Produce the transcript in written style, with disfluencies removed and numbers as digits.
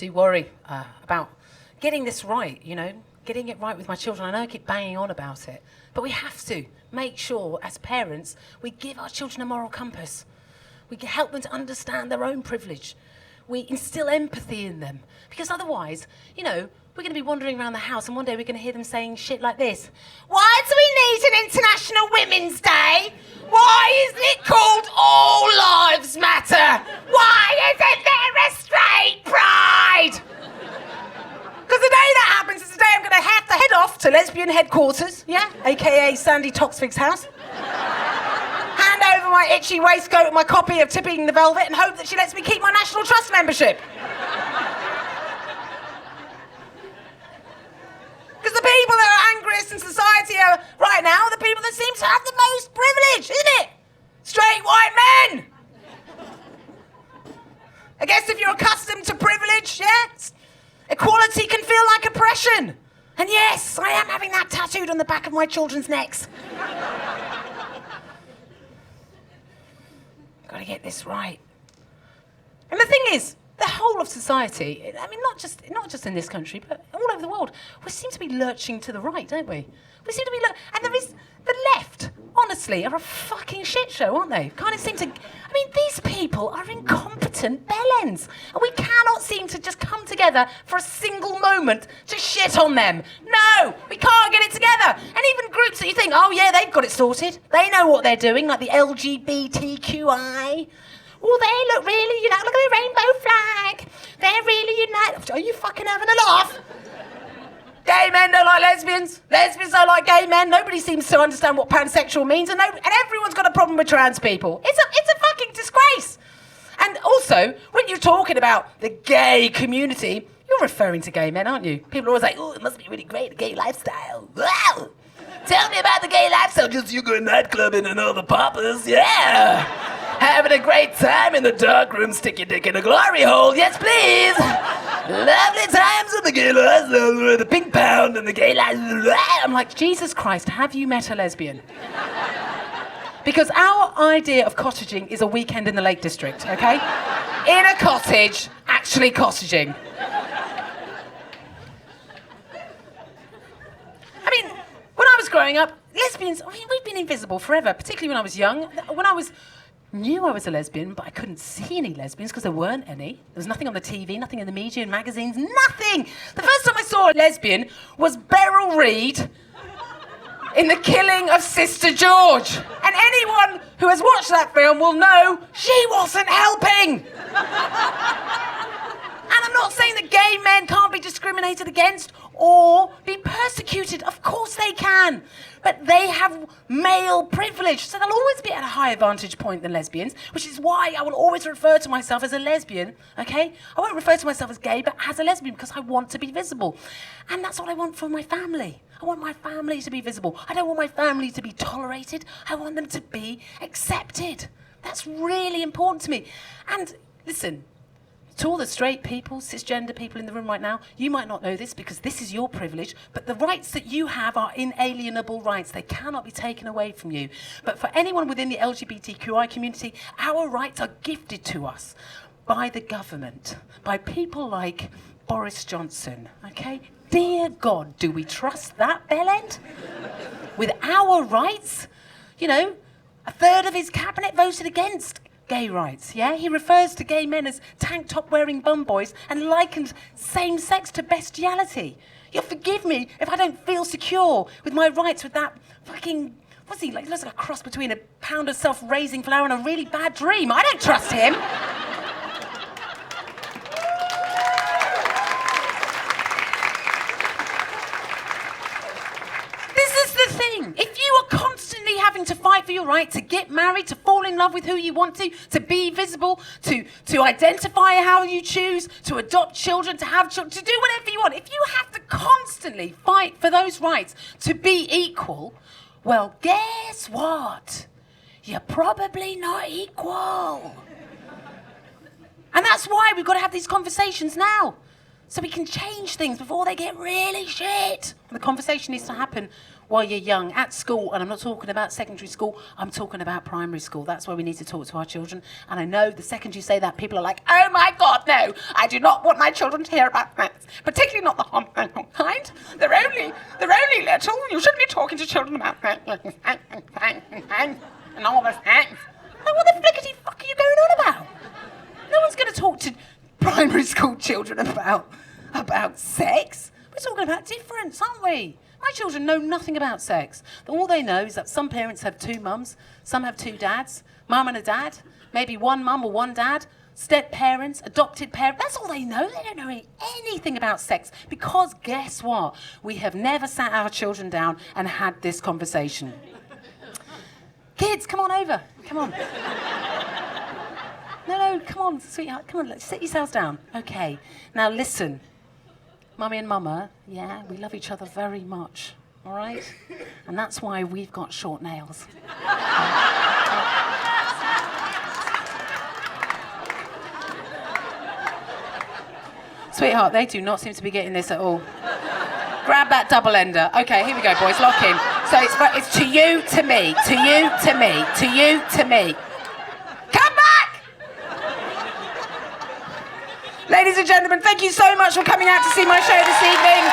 do worry about getting this right, getting it right with my children. I know I keep banging on about it, but we have to make sure, as parents, we give our children a moral compass. We can help them to understand their own privilege. We instill empathy in them. Because otherwise, we're going to be wandering around the house and one day we're going to hear them saying shit like this. Why do we need an International Women's Day? Why isn't it called All Lives Matter? Why isn't there a straight pride? Because the day that happens is the day I'm going to have to head off to lesbian headquarters, a.k.a. Sandy Toksvig's house. Hand over my itchy waistcoat and my copy of Tipping the Velvet and hope that she lets me keep my National Trust membership. Because the people that are angriest in society right now are the people that seem to have the most privilege, isn't it? Straight white men! I guess if you're accustomed to privilege, equality can feel like oppression. And yes, I am having that tattooed on the back of my children's necks. Gotta get this right. And the thing is, the whole of society, not just in this country, but all over the world, we seem to be lurching to the right, don't we? We seem to be and there is the left, honestly, are a fucking shit show, aren't they? Kind of seem to, these people are incompetent bellends, and we cannot seem to just come together for a single moment to shit on them. No, we can't get it together. And even groups that you think, oh yeah, they've got it sorted. They know what they're doing, like the LGBTQI. Oh, they look really, look at the rainbow flag. They're really united. Are you fucking having a laugh? Gay men don't like lesbians. Lesbians don't like gay men. Nobody seems to understand what pansexual means, and everyone's got a problem with trans people. It's a fucking disgrace. And also, when you're talking about the gay community, you're referring to gay men, aren't you? People are always like, oh, it must be really great, the gay lifestyle. Wow! Tell me about the gay lifestyle. Just you go nightclubbing and all the poppers, yeah! Having a great time in the dark room, stick your dick in a glory hole, yes please! Lovely times with the gay lifestyle, the pink pound and the gay lifestyle. I'm like, Jesus Christ, have you met a lesbian? Because our idea of cottaging is a weekend in the Lake District, okay? In a cottage, actually cottaging. When I was growing up, lesbians, we've been invisible forever, particularly when I was young. When I knew I was a lesbian, but I couldn't see any lesbians because there weren't any. There was nothing on the TV, nothing in the media, in magazines, nothing! The first time I saw a lesbian was Beryl Reid in The Killing of Sister George. And anyone who has watched that film will know she wasn't helping! And I'm not saying that gay men can't be discriminated against or be persecuted. Of course they can. But they have male privilege, so they'll always be at a higher vantage point than lesbians, which is why I will always refer to myself as a lesbian, okay? I won't refer to myself as gay, but as a lesbian, because I want to be visible. And that's what I want for my family. I want my family to be visible. I don't want my family to be tolerated. I want them to be accepted. That's really important to me. And listen, to all the straight people, cisgender people in the room right now, you might not know this because this is your privilege, but the rights that you have are inalienable rights. They cannot be taken away from you. But for anyone within the LGBTQI community, our rights are gifted to us by the government, by people like Boris Johnson, okay? Dear God, do we trust that bellend? With our rights? A third of his cabinet voted against gay rights, yeah? He refers to gay men as tank-top-wearing bum boys and likens same-sex to bestiality. You'll forgive me if I don't feel secure with my rights with that fucking... What's he like? He looks like a cross between a pound of self-raising flour and a really bad dream. I don't trust him. If you are constantly having to fight for your right to get married, to fall in love with who you want to be visible, to identify how you choose, to adopt children, to have children, to do whatever you want, if you have to constantly fight for those rights to be equal, well, guess what? You're probably not equal. And that's why we've got to have these conversations now. So we can change things before they get really shit. And the conversation needs to happen while you're young at school, and I'm not talking about secondary school, I'm talking about primary school. That's where we need to talk to our children. And I know the second you say that, people are like, oh my God, no, I do not want my children to hear about facts, particularly not the harmful kind. They're only little. You shouldn't be talking to children about facts and all the facts. Like, what the flickety fuck are you going on about? No one's going to talk to primary school children about sex. We're talking about difference, aren't we? My children know nothing about sex. All they know is that some parents have two mums, some have two dads, mum and a dad, maybe one mum or one dad, step parents, adopted parents. That's all they know. They don't know anything about sex because guess what? We have never sat our children down and had this conversation. Kids, come on over. Come on. No, come on, sweetheart. Come on, let's sit yourselves down. Okay. Now listen. Mummy and Mama, yeah, we love each other very much, all right? And that's why we've got short nails. Sweetheart, they do not seem to be getting this at all. Grab that double ender. Okay, here we go, boys, lock in. So it's to you, to me, to you, to me, to you, to me. Come back! Ladies and gentlemen, thank you so much for coming out to see my show this evening.